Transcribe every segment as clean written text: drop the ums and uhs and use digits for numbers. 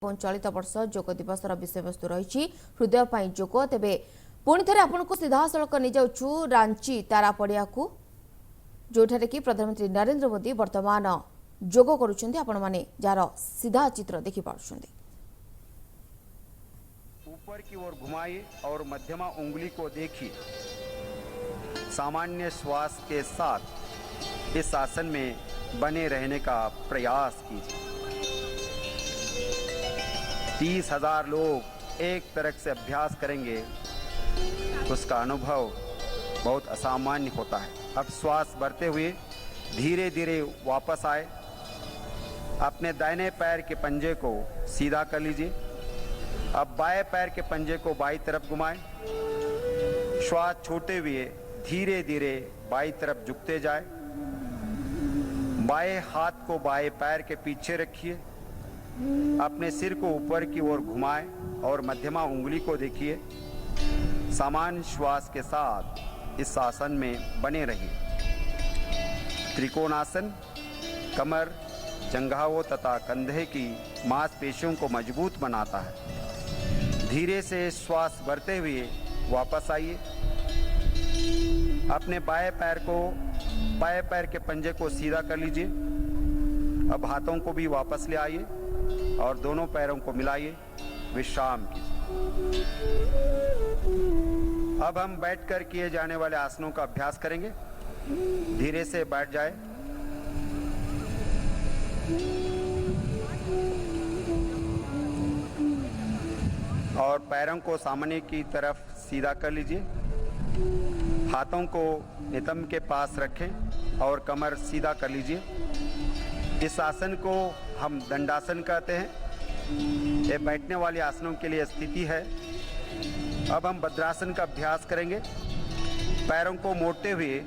चलित वर्ष योग दिवस विषय वस्तु रही हृदय पाई योग तेबे पुणी थे आपको सीधा सड़क नहीं जाऊँ रांची तारा पड़िया को जोठारे कि प्रधानमंत्री नरेंद्र मोदी वर्तमान योग करुछंती आपण माने जार सीधा चित्र देखि पारुछंती। ऊपर की ओर घुमाइए और मध्यमा उंगली को देखिए। सामान्य श्वास के साथ इस आसन में बने रहने का प्रयास कीजिए। 30,000 लोग एक तरह से अभ्यास करेंगे, उसका अनुभव बहुत असामान्य होता है। अब श्वास भरते हुए धीरे धीरे वापस आए। अपने दाहिने पैर के पंजे को सीधा कर लीजिए। अब बाएं पैर के पंजे को बाईं तरफ घुमाएं। श्वास छोड़ते हुए धीरे धीरे बाईं तरफ झुकते जाए। बाएं हाथ को बाएं पैर के पीछे रखिए। अपने सिर को ऊपर की ओर घुमाएं और मध्यमा उंगली को देखिए। सामान्य श्वास के साथ इस आसन में बने रहिए। त्रिकोणासन कमर, जंघाओं तथा कंधे की मांसपेशियों को मजबूत बनाता है। धीरे से श्वास भरते हुए वापस आइए। अपने बाएं पैर के पंजे को सीधा कर लीजिए। अब हाथों को भी वापस ले आइए और दोनों पैरों को मिलाइए। विश्राम कीजिए। अब हम बैठकर किए जाने वाले आसनों का अभ्यास करेंगे। धीरे से बैठ जाए। और पैरों को सामने की तरफ सीधा कर लीजिए। हाथों को नितंब के पास रखें और कमर सीधा कर लीजिए। इस आसन को हम दंडासन कहते हैं। ये बैठने वाले आसनों के लिए स्थिति है। अब हम भद्रासन का अभ्यास करेंगे। पैरों को मोड़ते हुए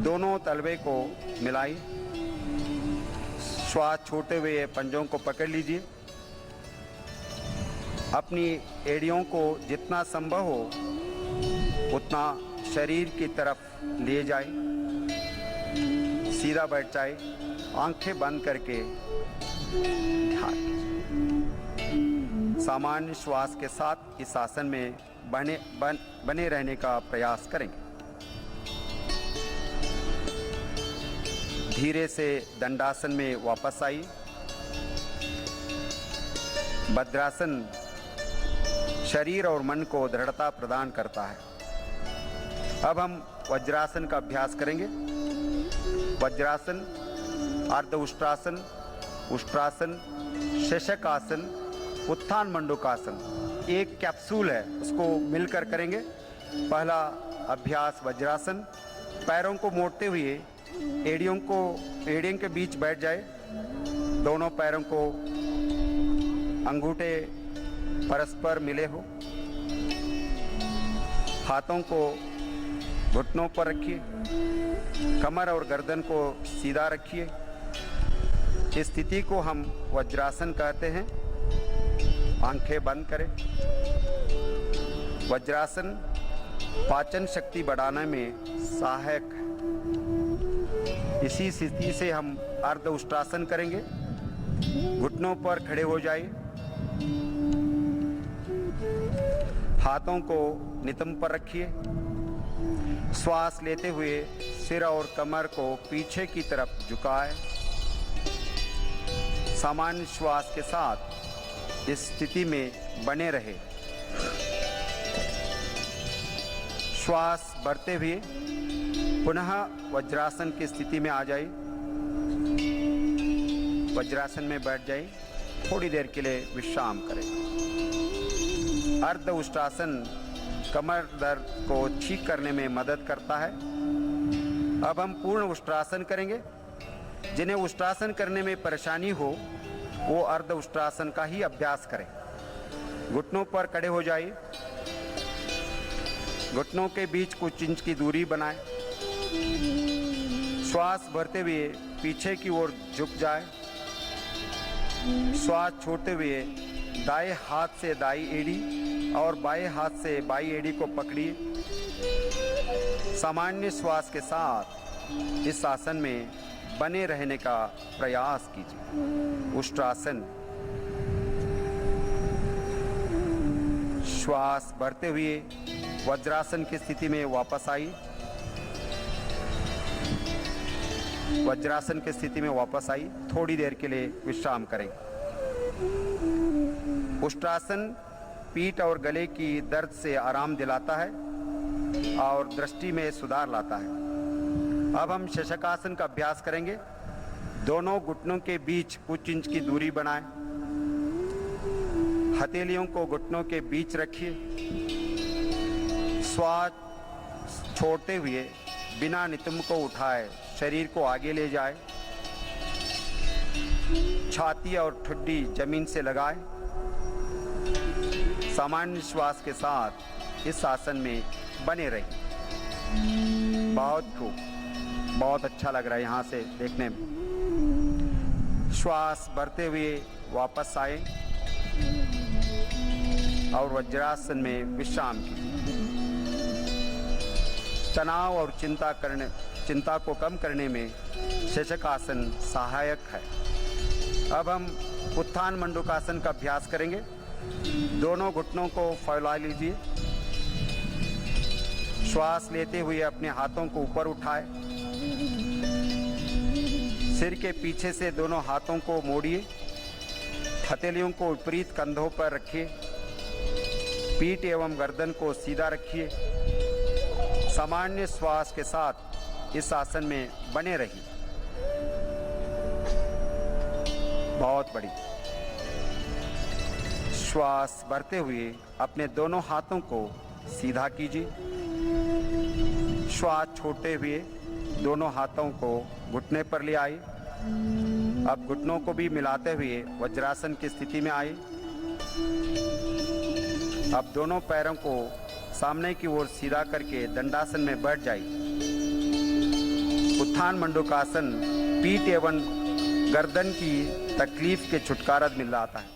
दोनों तलवे को मिलाइए। श्वास छोड़ते हुए पंजों को पकड़ लीजिए। अपनी एड़ियों को जितना संभव हो उतना शरीर की तरफ ले जाए। सीधा बैठ जाए। आंखें बंद करके सामान्य श्वास के साथ इस आसन में बने रहने का प्रयास करेंगे। धीरे से दंडासन में वापस आइए। भद्रासन शरीर और मन को दृढ़ता प्रदान करता है। अब हम वज्रासन का अभ्यास करेंगे। वज्रासन, अर्ध उष्ट्रासन, उष्ट्रासन, शशकासन, उत्थान मंडूकासन एक कैप्सूल है, उसको मिलकर करेंगे। पहला अभ्यास वज्रासन। पैरों को मोड़ते हुए एड़ियों के बीच बैठ जाए। दोनों पैरों को अंगूठे परस्पर मिले हो। हाथों को घुटनों पर रखिए। कमर और गर्दन को सीधा रखिए। इस स्थिति को हम वज्रासन कहते हैं। आंखें बंद करें। वज्रासन पाचन शक्ति बढ़ाने में सहायक है। इसी स्थिति से हम अर्ध उष्ट्रासन करेंगे। घुटनों पर खड़े हो जाइए। हाथों को नितंब पर रखिए। श्वास लेते हुए सिर और कमर को पीछे की तरफ झुकाएं। सामान्य श्वास के साथ इस स्थिति में बने रहे। श्वास भरते हुए पुनः वज्रासन की स्थिति में आ जाइए। वज्रासन में बैठ जाइए। थोड़ी देर के लिए विश्राम करें। अर्ध उष्ट्रासन कमर दर्द को ठीक करने में मदद करता है। अब हम पूर्ण उष्ट्रासन करेंगे। जिन्हें उष्ट्रासन करने में परेशानी हो वो अर्ध उष्ट्रासन का ही अभ्यास करें। घुटनों पर खड़े हो जाइए। घुटनों के बीच कुछ इंच की दूरी बनाएं। श्वास भरते हुए पीछे की ओर झुक जाए। श्वास छोड़ते हुए दाएं हाथ से दाईं एड़ी और बाएं हाथ से बाईं एड़ी को पकड़िए। सामान्य श्वास के साथ इस आसन में बने रहने का प्रयास कीजिए। उष्ट्रासन श्वास भरते हुए वज्रासन की स्थिति में वापस आइए। वज्रासन की स्थिति में वापस आइए। थोड़ी देर के लिए विश्राम करें। उष्ट्रासन पीठ और गले की दर्द से आराम दिलाता है और दृष्टि में सुधार लाता है। अब हम शशकासन का अभ्यास करेंगे। दोनों घुटनों के बीच कुछ इंच की दूरी बनाएं। हथेलियों को घुटनों के बीच रखिए। श्वास छोड़ते हुए बिना नितंब को उठाए शरीर को आगे ले जाए। छाती और ठुड्डी जमीन से लगाए। सामान्य श्वास के साथ इस आसन में बने रहिए। बहुत खूब, बहुत अच्छा लग रहा है यहाँ से देखने में। श्वास भरते हुए वापस आए और वज्रासन में विश्राम कीजिए। तनाव और चिंता को कम करने में शशकासन सहायक है। अब हम उत्थान मंडूकासन का अभ्यास करेंगे। दोनों घुटनों को फैला लीजिए। श्वास लेते हुए अपने हाथों को ऊपर उठाए। सिर के पीछे से दोनों हाथों को मोड़िए। हथेलियों को विपरीत कंधों पर रखिए। पीठ एवं गर्दन को सीधा रखिए। सामान्य श्वास के साथ इस आसन में बने रहिए। बहुत बढ़िया। श्वास भरते हुए अपने दोनों हाथों को सीधा कीजिए। श्वास छोड़ते हुए दोनों हाथों को घुटने पर ले आइए। अब घुटनों को भी मिलाते हुए वज्रासन की स्थिति में आइए। अब दोनों पैरों को सामने की ओर सीधा करके दंडासन में बैठ जाइए। उत्थान मंडूकासन पीठ एवं गर्दन की तकलीफ के छुटकारा मिल जाता है।